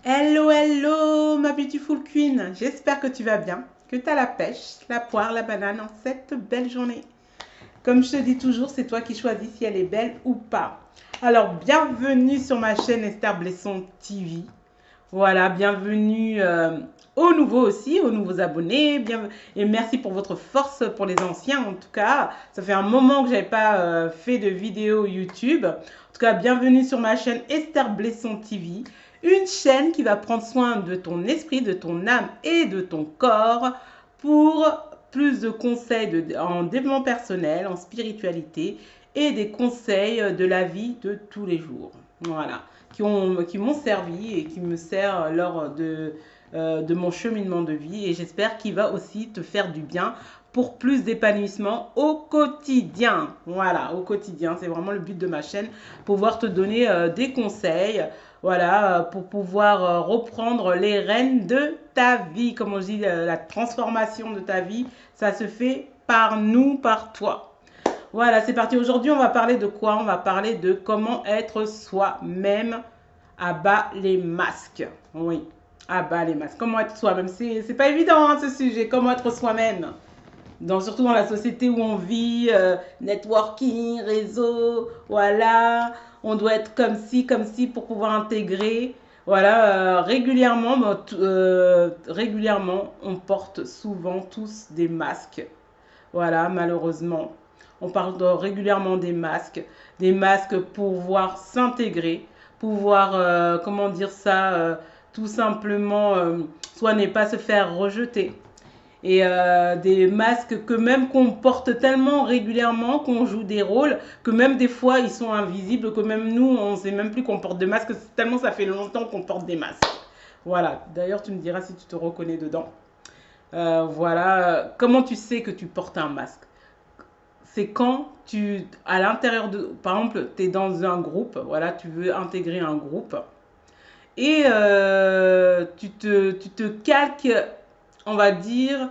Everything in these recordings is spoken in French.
Hello, hello, ma beautiful queen. J'espère que tu vas bien, que tu as la pêche, la poire, la banane en cette belle journée. Comme je te dis toujours, c'est toi qui choisis si elle est belle ou pas. Alors, bienvenue sur ma chaîne Esther Blesson TV. Voilà, bienvenue aux nouveaux aussi, aux nouveaux abonnés. Et merci pour votre force pour les anciens. En tout cas, ça fait un moment que je n'avais pas fait de vidéo YouTube. En tout cas, bienvenue sur ma chaîne Esther Blesson TV. Une chaîne qui va prendre soin de ton esprit, de ton âme et de ton corps pour plus de conseils en développement personnel, en spiritualité et des conseils de la vie de tous les jours. Voilà qui m'ont servi et qui me sert lors de mon cheminement de vie. Et j'espère qu'il va aussi te faire du bien pour plus d'épanouissement au quotidien. Voilà, au quotidien, c'est vraiment le but de ma chaîne, pouvoir te donner des conseils, voilà, pour pouvoir reprendre les rênes de ta vie. Comme on dit, la transformation de ta vie, ça se fait par nous, par toi. Voilà, c'est parti. Aujourd'hui, on va parler de quoi? On va parler de comment être soi-même à bas les masques. Oui, à bas les masques. Comment être soi-même? C'est pas évident, hein, ce sujet. Comment être soi-même? Surtout dans la société où on vit, networking, réseau, voilà. On doit être comme ci pour pouvoir intégrer. Voilà, régulièrement, on porte souvent tous des masques. Voilà, malheureusement. On parle régulièrement des masques pour pouvoir s'intégrer, pouvoir, comment dire ça, tout simplement, soit n'est pas se faire rejeter. Et des masques que même qu'on porte tellement régulièrement, qu'on joue des rôles, que même des fois ils sont invisibles, que même nous, on ne sait même plus qu'on porte des masques, tellement ça fait longtemps qu'on porte des masques. Voilà, d'ailleurs tu me diras si tu te reconnais dedans. Voilà, comment tu sais que tu portes un masque? C'est quand à l'intérieur de, par exemple, tu es dans un groupe, voilà, tu veux intégrer un groupe, et tu te calques, on va dire,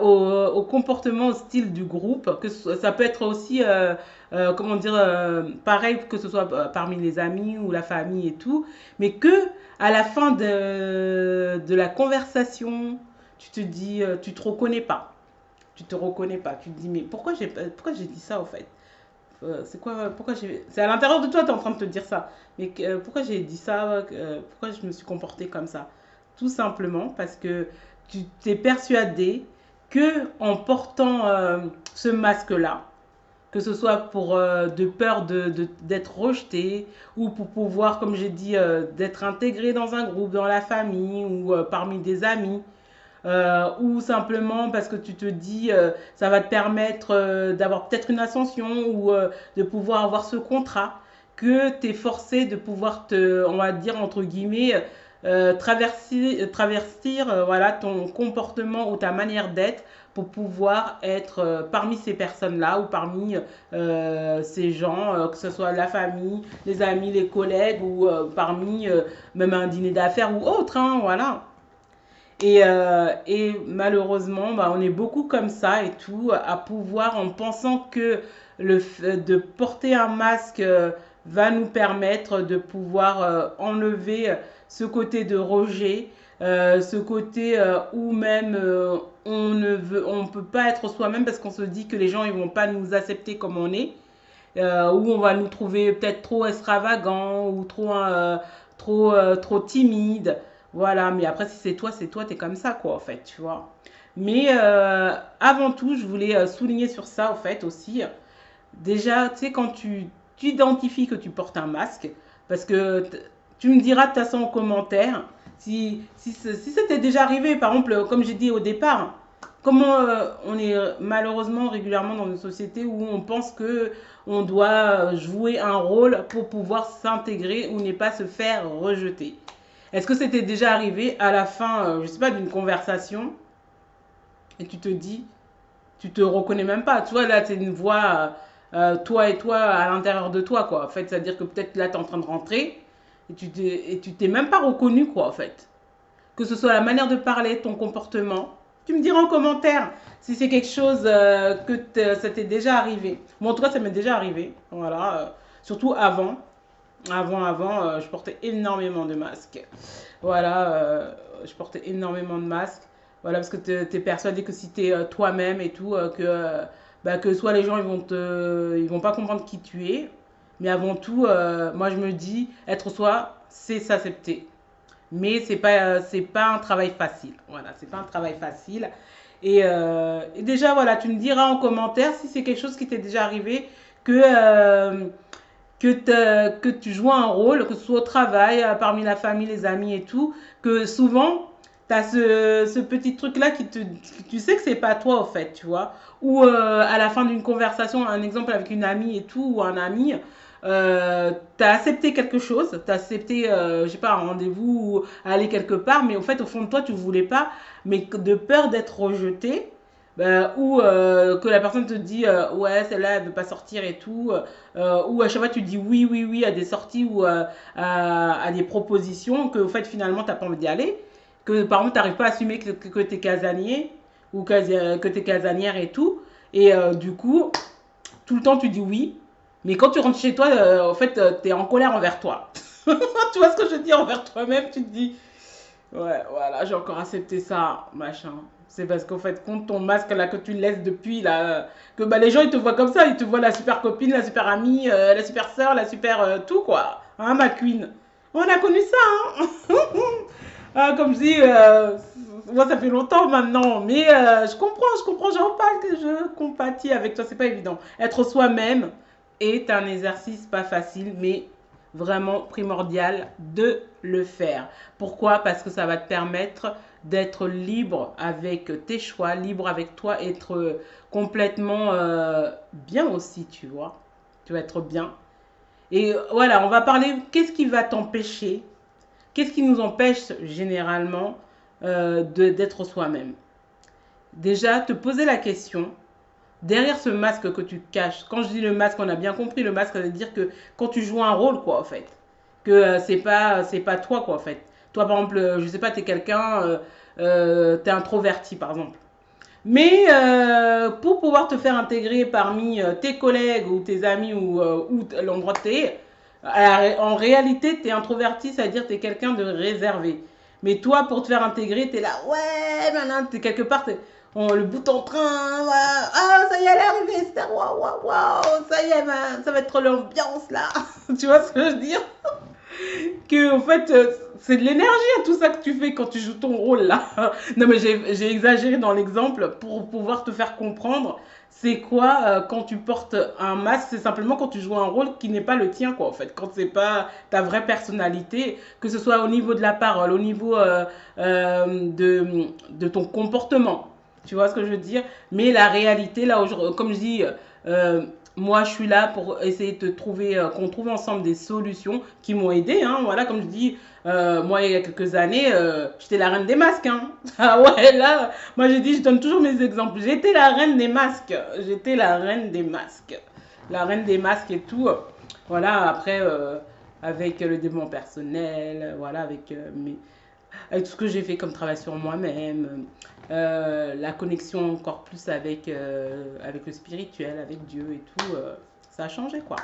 au comportement, au style du groupe, ça peut être aussi, comment dire, pareil que ce soit parmi les amis ou la famille et tout, mais que à la fin de la conversation, tu te dis, tu te reconnais pas. Tu te reconnais pas. Tu te dis, mais pourquoi j'ai dit ça au fait? C'est quoi, c'est à l'intérieur de toi, tu es en train de te dire ça. Mais pourquoi j'ai dit ça? Pourquoi je me suis comportée comme ça? Tout simplement parce que tu t'es persuadé que en portant ce masque-là, que ce soit pour de peur d'être rejeté ou pour pouvoir, comme j'ai dit, d'être intégré dans un groupe, dans la famille ou parmi des amis, ou simplement parce que tu te dis ça va te permettre d'avoir peut-être une ascension ou de pouvoir avoir ce contrat que tu es forcé de pouvoir on va dire entre guillemets, travestir voilà, ton comportement ou ta manière d'être pour pouvoir être parmi ces personnes-là ou parmi ces gens, que ce soit la famille, les amis, les collègues ou parmi même un dîner d'affaires ou autre, hein, voilà. Et malheureusement, bah, on est beaucoup comme ça et tout, à pouvoir, en pensant que de porter un masque va nous permettre de pouvoir enlever ce côté de rejet, ce côté où même on peut pas être soi-même parce qu'on se dit que les gens ils vont pas nous accepter comme on est, où on va nous trouver peut-être trop extravagant ou trop timide. Voilà, mais après, si c'est toi, t'es comme ça, quoi, en fait, tu vois. Mais avant tout, je voulais souligner sur ça, en fait, aussi. Déjà, tu sais, quand tu identifies que tu portes un masque, parce que tu me diras de toute façon en commentaire, si c'était déjà arrivé, par exemple, comme j'ai dit au départ, comment on est malheureusement régulièrement dans une société où on pense que on doit jouer un rôle pour pouvoir s'intégrer ou ne pas se faire rejeter. Est-ce que c'était déjà arrivé à la fin, je sais pas, d'une conversation et tu te dis, tu te reconnais même pas. Tu vois, là, c'est une voix, toi et toi, à l'intérieur de toi, quoi. En fait, c'est-à-dire que peut-être là, tu es en train de rentrer et tu t'es même pas reconnu, quoi, en fait. Que ce soit la manière de parler, ton comportement. Tu me diras en commentaire si c'est quelque chose ça t'est déjà arrivé. Moi, en tout cas, ça m'est déjà arrivé. Voilà. Surtout avant. Je portais énormément de masques. Voilà, je portais énormément de masques. Voilà, parce que tu es persuadé que si tu es toi-même et tout, bah, que soit les gens ils vont pas comprendre qui tu es. Mais avant tout, moi je me dis, être soi, c'est s'accepter. Mais c'est pas un travail facile. Voilà, c'est pas un travail facile. Et déjà, voilà, tu me diras en commentaire si c'est quelque chose qui t'est déjà arrivé, que, que tu joues un rôle, que ce soit au travail, parmi la famille, les amis et tout, que souvent, tu as ce petit truc-là tu sais que c'est pas toi, en fait, tu vois. Ou à la fin d'une conversation, un exemple avec une amie et tout, ou un ami, tu as accepté quelque chose, tu as accepté, je sais pas, un rendez-vous ou aller quelque part, mais au fait, au fond de toi, tu voulais pas, mais de peur d'être rejeté, ou que la personne te dit ouais, celle-là, elle veut pas sortir et tout, ou à chaque fois, tu dis oui, oui, oui à des sorties ou à des propositions, que au fait, finalement, t'as pas envie d'y aller, que par exemple, t'arrives pas à assumer que tu es casanier ou que tu es casanière et tout, et du coup, tout le temps, tu dis oui. Mais quand tu rentres chez toi, en fait, tu es en colère envers toi. Tu vois ce que je dis envers toi-même. Tu te dis, ouais, voilà, j'ai encore accepté ça, machin. C'est parce qu'en fait, compte ton masque là que tu laisses depuis, là, que bah, les gens ils te voient comme ça. Ils te voient la super copine, la super amie, la super sœur, la super tout, quoi. Hein, ma queen. On a connu ça, hein. Ah, comme je dis, moi ça fait longtemps maintenant, mais je comprends, j'en parle, que je compatis avec toi, c'est pas évident. Être soi-même est un exercice pas facile, mais vraiment primordial de le faire. Pourquoi? Parce que ça va te permettre d'être libre avec tes choix, libre avec toi, être complètement bien aussi, tu vois. Tu vas être bien. Et voilà, on va parler, qu'est-ce qui va t'empêcher. Qu'est-ce qui nous empêche généralement d'être soi-même? Déjà, te poser la question, derrière ce masque que tu caches, quand je dis le masque, on a bien compris, le masque, ça veut dire que quand tu joues un rôle, quoi, en fait. Que c'est pas toi, quoi, en fait. Toi, par exemple, je sais pas, t'es quelqu'un, t'es introverti, par exemple. Mais pour pouvoir te faire intégrer parmi tes collègues ou tes amis ou l'endroit où tu es, en réalité, tu es introverti, c'est-à-dire tu es quelqu'un de réservé. Mais toi, pour te faire intégrer, tu es là, ouais, maintenant, tu es quelque part, le bout en train, voilà. Ah, ça y est, elle est arrivée, c'est waouh, waouh, waouh, ça y est, ça va être l'ambiance là. Tu vois ce que je veux dire? Que en fait c'est de l'énergie tout ça que tu fais quand tu joues ton rôle là. Non mais j'ai exagéré dans l'exemple pour pouvoir te faire comprendre c'est quoi quand tu portes un masque, c'est simplement quand tu joues un rôle qui n'est pas le tien quoi en fait, quand c'est pas ta vraie personnalité, que ce soit au niveau de la parole, au niveau de ton comportement. Tu vois ce que je veux dire? Mais la réalité là, comme je dis, euh, moi, je suis là pour essayer de trouver, qu'on trouve ensemble des solutions qui m'ont aidé. Hein. Voilà, comme je dis, moi, il y a quelques années, j'étais la reine des masques. Hein. Ah ouais, là, moi, j'ai dit, je donne toujours mes exemples. J'étais la reine des masques. J'étais la reine des masques. La reine des masques et tout. Voilà, après, avec le développement personnel, voilà, avec tout ce que j'ai fait comme travail sur moi-même, la connexion encore plus avec le spirituel, avec Dieu et tout, ça a changé quoi.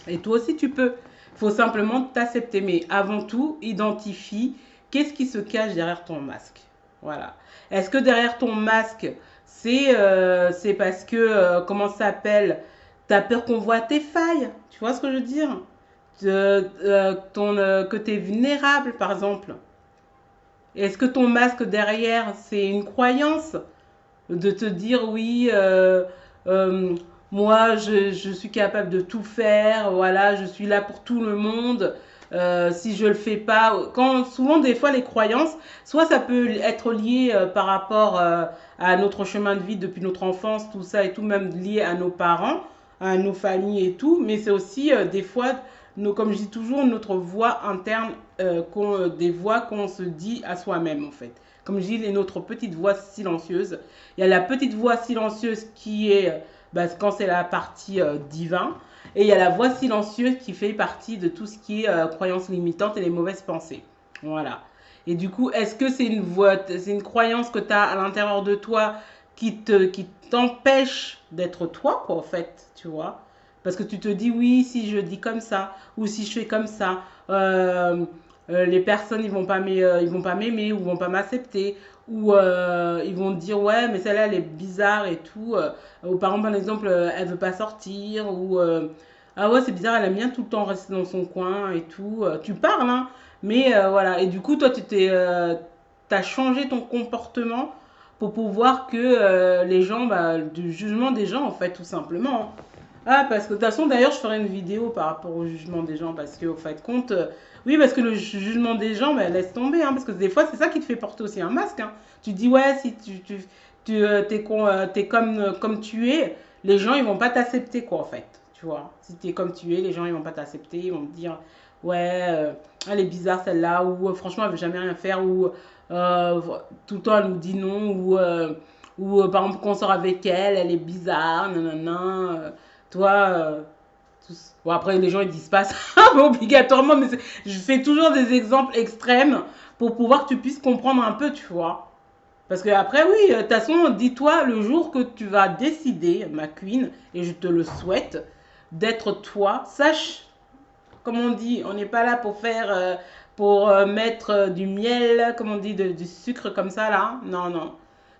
Et toi aussi tu peux. Il faut simplement t'accepter. Mais avant tout, identifie qu'est-ce qui se cache derrière ton masque. Voilà. Est-ce que derrière ton masque, c'est parce que, comment ça s'appelle, t'as peur qu'on voit tes failles. Tu vois ce que je veux dire? Que tu es vulnérable, par exemple. Est-ce que ton masque derrière, c'est une croyance de te dire oui, euh, moi je suis capable de tout faire, voilà, je suis là pour tout le monde. Si je le fais pas, quand souvent des fois les croyances, soit ça peut être lié par rapport à notre chemin de vie depuis notre enfance, tout ça et tout, même lié à nos parents, à nos familles et tout, mais c'est aussi des fois, comme je dis toujours, notre voix interne, des voix qu'on se dit à soi-même en fait. Comme je dis, notre petite voix silencieuse. Il y a la petite voix silencieuse qui est quand c'est la partie divin. Et il y a la voix silencieuse qui fait partie de tout ce qui est croyances limitantes et les mauvaises pensées. Voilà. Et du coup, est-ce que c'est une croyance que tu as à l'intérieur de toi qui t'empêche d'être toi, quoi, en fait, tu vois? Parce que tu te dis, oui, si je dis comme ça, ou si je fais comme ça, euh, les personnes, ils vont pas m'aimer, ou vont pas m'accepter, ou ils vont dire, ouais, mais celle-là, elle est bizarre et tout. Ou par exemple, par exemple, elle veut pas sortir, ou ah ouais, c'est bizarre, elle aime bien tout le temps rester dans son coin et tout. Tu parles, hein, mais voilà. Et du coup, toi, t'as changé ton comportement pour pouvoir que les gens, bah, du jugement des gens, en fait, tout simplement. Ah, parce que de toute façon, d'ailleurs, je ferai une vidéo par rapport au jugement des gens, parce qu'au fait de compte, oui, parce que le jugement des gens, bah, laisse tomber, hein, parce que des fois, c'est ça qui te fait porter aussi un masque, hein. Tu dis, ouais, si t'es comme tu es, les gens, ils vont pas t'accepter, quoi, en fait, tu vois. Si t'es comme tu es, les gens, ils vont pas t'accepter, ils vont te dire, ouais, elle est bizarre celle-là, ou franchement, elle veut jamais rien faire, ou euh, tout le temps, elle nous dit non, ou par exemple, quand on sort avec elle, elle est bizarre, nanana. Toi, bon, après, les gens ils disent pas ça obligatoirement, mais je fais toujours des exemples extrêmes pour pouvoir que tu puisses comprendre un peu, tu vois. Parce que après, oui, de toute façon, dis-toi le jour que tu vas décider, ma queen, et je te le souhaite, d'être toi, sache, comme on dit, on n'est pas là pour faire, pour mettre du miel, comme on dit, du sucre comme ça, là. Non, non.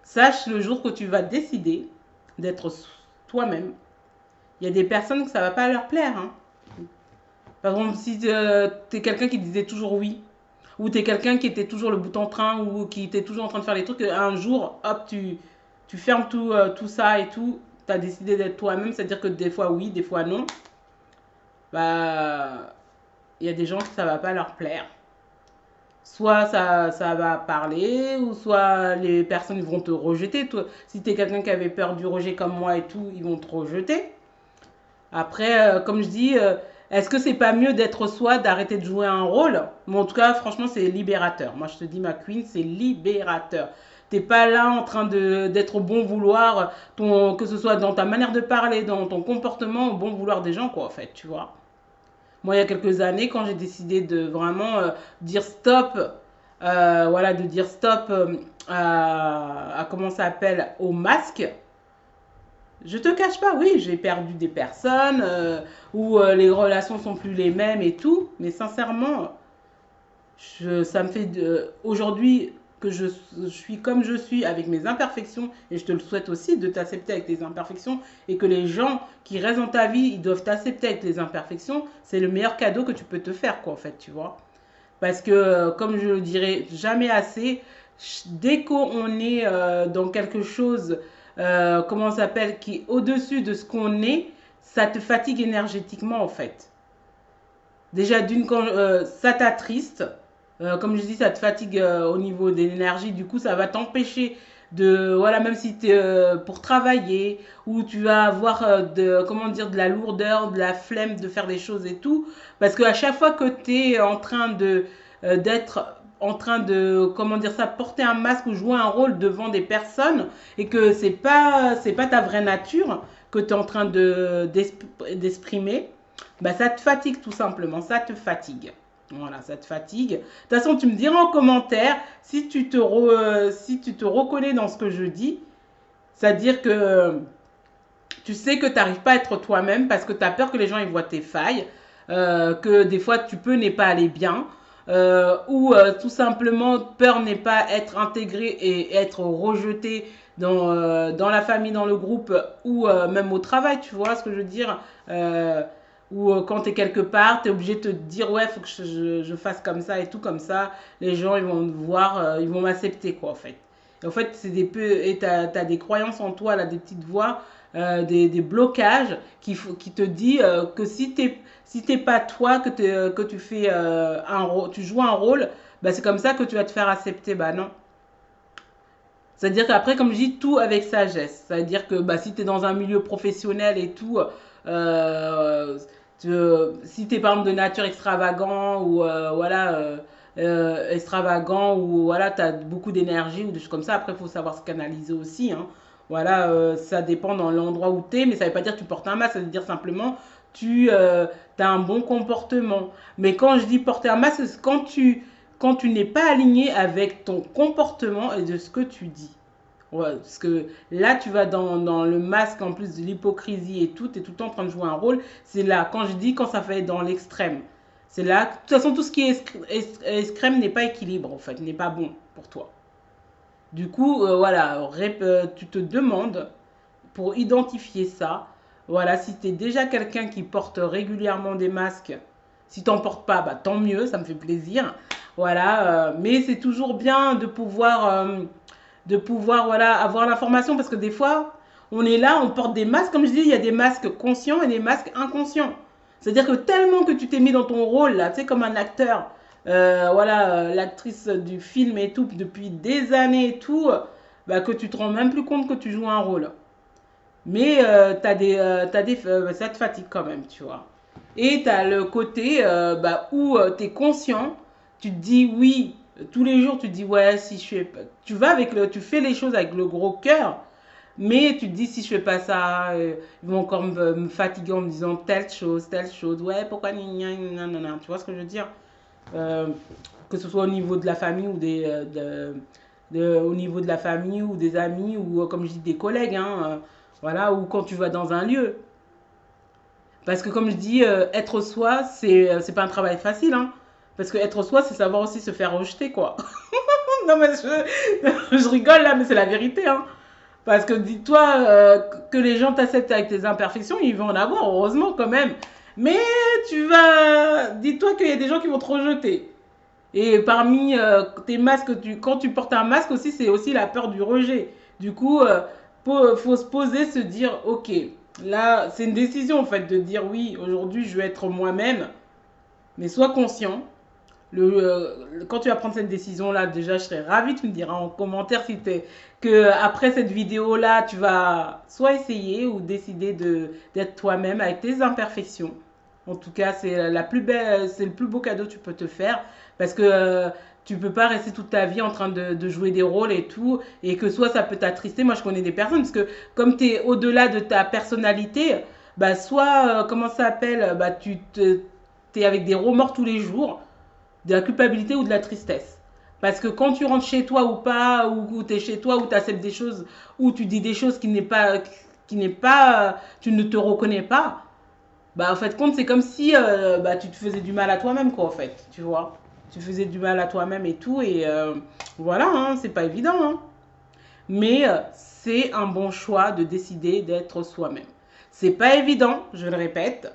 Sache le jour que tu vas décider d'être toi-même. Il y a des personnes que ça va pas leur plaire, hein. Par exemple, si tu es quelqu'un qui disait toujours oui, ou tu es quelqu'un qui était toujours le bout en train, ou qui était toujours en train de faire les trucs, un jour, hop, tu fermes tout ça et tout, tu as décidé d'être toi-même, c'est-à-dire que des fois oui, des fois non, bah, il y a des gens que ça va pas leur plaire. Soit ça va parler, ou soit les personnes vont te rejeter. Toi, si tu es quelqu'un qui avait peur du rejet comme moi et tout, ils vont te rejeter. Après, comme je dis, est-ce que c'est pas mieux d'être soi, d'arrêter de jouer un rôle? Mais en tout cas, franchement, c'est libérateur. Moi, je te dis, ma queen, c'est libérateur. T'es pas là en train d'être au bon vouloir, que ce soit dans ta manière de parler, dans ton comportement, au bon vouloir des gens, quoi, en fait, tu vois. Moi, il y a quelques années, quand j'ai décidé de vraiment dire stop, voilà, de dire stop comment ça s'appelle, au masque, je te cache pas, oui, j'ai perdu des personnes, où les relations sont plus les mêmes et tout, mais sincèrement, ça me fait aujourd'hui que je suis comme je suis avec mes imperfections, et je te le souhaite aussi de t'accepter avec tes imperfections, et que les gens qui restent dans ta vie, ils doivent t'accepter avec tes imperfections, c'est le meilleur cadeau que tu peux te faire, quoi, en fait, tu vois. Parce que, comme je le dirai jamais assez, dès qu'on est dans quelque chose, comment ça s'appelle, qui est au-dessus de ce qu'on est, ça te fatigue énergétiquement en fait. Déjà, ça t'attriste. Comme je dis, ça te fatigue au niveau de l'énergie. Du coup, ça va t'empêcher de, voilà, même si tu es pour travailler, ou tu vas avoir comment dire, de la lourdeur, de la flemme de faire des choses et tout. Parce qu'à chaque fois que tu es en train d'être en train de, comment dire ça, porter un masque ou jouer un rôle devant des personnes, et que c'est pas ta vraie nature que tu es en train d'exprimer, bah, ça te fatigue tout simplement, ça te fatigue. Voilà, ça te fatigue. De toute façon, tu me diras en commentaire si tu te reconnais dans ce que je dis. C'est-à-dire que tu sais que tu n'arrives pas à être toi-même parce que tu as peur que les gens ils voient tes failles, que des fois tu peux n'est pas aller bien, ou tout simplement peur n'est pas être intégré et être rejeté dans la famille, dans le groupe, ou même au travail, tu vois ce que je veux dire. Ou quand tu es quelque part, tu es obligé de te dire, ouais, il faut que je fasse comme ça et tout comme ça. Les gens, ils vont me voir, ils vont m'accepter, quoi, en fait. Et en fait, et tu as des croyances en toi, là, des petites voix, des blocages qui te dit que si t'es pas toi, que tu fais tu joues un rôle, bah, c'est comme ça que tu vas te faire accepter. Bah non. C'est-à-dire qu'après, comme je dis, tout avec sagesse. C'est-à-dire que bah, si tu es dans un milieu professionnel et tout, euh, si tu es par exemple de nature extravagant, ou voilà, extravagant, ou voilà, tu as beaucoup d'énergie ou des choses comme ça, après il faut savoir se canaliser aussi, hein. Voilà, ça dépend dans l'endroit où tu es, mais ça ne veut pas dire que tu portes un masque, ça veut dire simplement tu as un bon comportement. Mais quand je dis porter un masque, c'est quand tu n'es pas aligné avec ton comportement et de ce que tu dis. Ouais, parce que là, tu vas dans le masque en plus de l'hypocrisie et tout, tu es tout le temps en train de jouer un rôle. C'est là, quand je dis quand ça fait dans l'extrême. C'est là, de toute façon, tout ce qui est extrême n'est pas équilibre, en fait, n'est pas bon pour toi. Du coup, voilà, tu te demandes pour identifier ça. Voilà, si tu es déjà quelqu'un qui porte régulièrement des masques, si tu n'en portes pas, bah, tant mieux, ça me fait plaisir. Voilà, mais c'est toujours bien de pouvoir voilà, avoir l'information parce que des fois, on est là, on porte des masques. Comme je dis, il y a des masques conscients et des masques inconscients. C'est-à-dire que tellement que tu t'es mis dans ton rôle, là, tu sais, comme un acteur, voilà, l'actrice du film et tout, depuis des années et tout, bah, que tu te rends même plus compte que tu joues un rôle. Mais ça te fatigue quand même, tu vois. Et tu as le côté bah, où tu es conscient, tu te dis oui, tous les jours tu te dis ouais, si je fais. Tu fais les choses avec le gros cœur, mais tu te dis si je fais pas ça, ils vont encore me fatiguer en me disant telle chose, ouais, pourquoi non, tu vois ce que je veux dire. Euh, que ce soit au niveau de la famille ou au niveau de la famille ou des amis ou comme je dis des collègues, hein, voilà, ou quand tu vas dans un lieu. Parce que comme je dis, être soi, c'est pas un travail facile, hein. Parce que être soi, c'est savoir aussi se faire rejeter, quoi. Non, mais je rigole là, mais c'est la vérité, hein. Parce que dis-toi que les gens t'acceptent avec tes imperfections, ils vont en avoir, heureusement quand même. Mais dis-toi qu'il y a des gens qui vont te rejeter. Et parmi tes masques, quand tu portes un masque aussi, c'est aussi la peur du rejet. Du coup, faut se poser, se dire, ok, là, c'est une décision en fait de dire oui, aujourd'hui, je vais être moi-même, mais sois conscient. Quand tu vas prendre cette décision-là, déjà, je serais ravie. Tu me diras en commentaire si t'es que après cette vidéo-là, tu vas soit essayer ou décider d'être toi-même avec tes imperfections. En tout cas, c'est la plus belle, c'est le plus beau cadeau que tu peux te faire parce que tu peux pas rester toute ta vie en train de jouer des rôles et tout et que soit ça peut t'attrister. Moi, je connais des personnes parce que comme tu es au-delà de ta personnalité, bah soit comment ça s'appelle, bah t'es avec des remords tous les jours, de la culpabilité ou de la tristesse. Parce que quand tu rentres chez toi ou pas, ou tu es chez toi, ou tu acceptes des choses, ou tu dis des choses tu ne te reconnais pas, bah en fait compte c'est comme si bah, tu te faisais du mal à toi-même quoi en fait, tu vois. Tu faisais du mal à toi-même et tout et voilà, hein, c'est pas évident. Hein. Mais c'est un bon choix de décider d'être soi-même. C'est pas évident, je le répète,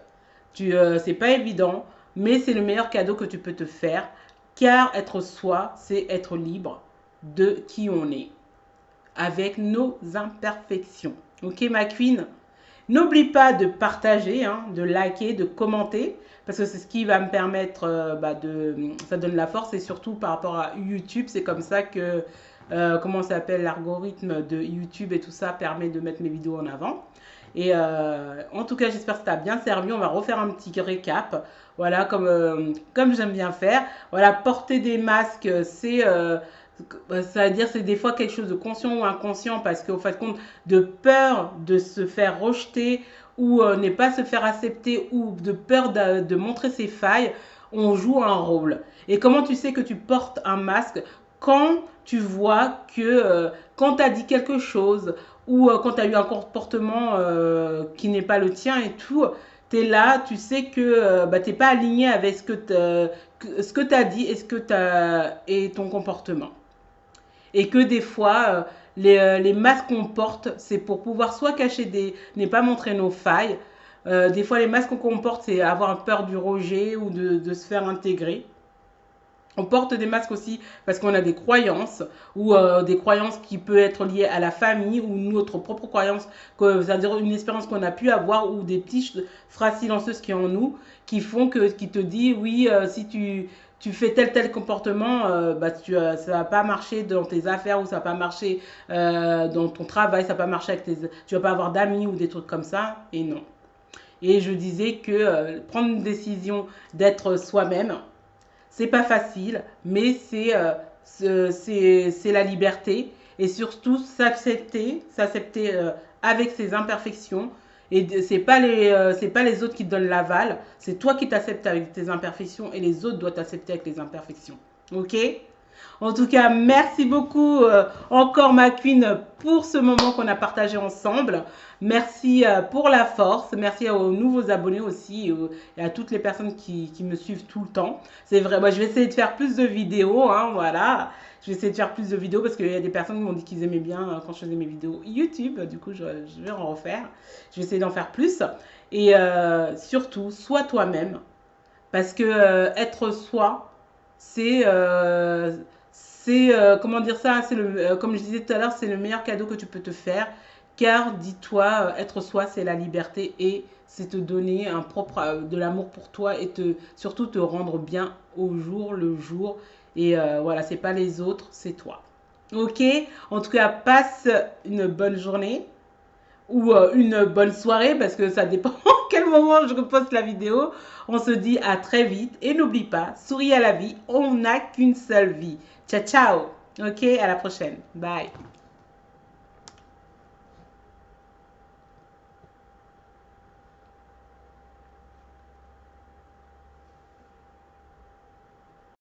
c'est pas évident, mais c'est le meilleur cadeau que tu peux te faire, car être soi, c'est être libre de qui on est, avec nos imperfections. Ok ma queen? N'oublie pas de partager, hein, de liker, de commenter, parce que c'est ce qui va me permettre, ça donne la force, et surtout par rapport à YouTube, c'est comme ça que, comment ça s'appelle, l'algorithme de YouTube et tout ça permet de mettre mes vidéos en avant. Et en tout cas, j'espère que ça t'a bien servi. On va refaire un petit récap. Voilà, comme j'aime bien faire. Voilà, porter des masques, ça veut dire c'est des fois quelque chose de conscient ou inconscient parce qu'au fait compte de peur de se faire rejeter ou ne pas se faire accepter ou de peur de montrer ses failles, on joue un rôle. Et comment tu sais que tu portes un masque quand tu vois que quand tu as dit quelque chose ou quand tu as eu un comportement qui n'est pas le tien et tout, tu es là, tu sais que tu n'es pas aligné avec ce que tu as dit et et ton comportement. Et que des fois, les masques qu'on porte, c'est pour pouvoir soit ne pas montrer nos failles. Des fois, les masques qu'on porte, c'est avoir peur du rejet ou de se faire intégrer. On porte des masques aussi parce qu'on a des croyances ou des croyances qui peuvent être liées à la famille ou notre propre croyance, c'est-à-dire une expérience qu'on a pu avoir ou des petites phrases silencieuses qui sont en nous qui te dit oui, si tu fais tel comportement, ça va pas marcher dans tes affaires ou ça va pas marcher dans ton travail, ça va pas marcher tu vas pas avoir d'amis ou des trucs comme ça. Et non. Et je disais que prendre une décision d'être soi-même, c'est pas facile, mais c'est la liberté et surtout s'accepter avec ses imperfections. Et c'est pas les autres qui te donnent l'aval, c'est toi qui t'acceptes avec tes imperfections et les autres doivent t'accepter avec les imperfections. Ok? En tout cas, merci beaucoup encore ma queen pour ce moment qu'on a partagé ensemble. Merci pour la force. Merci aux nouveaux abonnés aussi et à toutes les personnes qui me suivent tout le temps. C'est vrai, moi, je vais essayer de faire plus de vidéos. Hein, voilà. Je vais essayer de faire plus de vidéos parce qu'il y a des personnes qui m'ont dit qu'ils aimaient bien quand je faisais mes vidéos YouTube. Du coup, je vais en refaire. Je vais essayer d'en faire plus. Et surtout, sois toi-même. Parce que être soi, c'est comment dire ça, c'est comme je disais tout à l'heure, c'est le meilleur cadeau que tu peux te faire. Car dis-toi, être soi, c'est la liberté et c'est te donner de l'amour pour toi et surtout te rendre bien au jour le jour. Et voilà, c'est pas les autres, c'est toi. Ok? En tout cas, passe une bonne journée ou une bonne soirée parce que ça dépend à quel moment je reposte la vidéo. On se dit à très vite et n'oublie pas, souris à la vie, on n'a qu'une seule vie. Ciao, ciao. Ok, à la prochaine. Bye.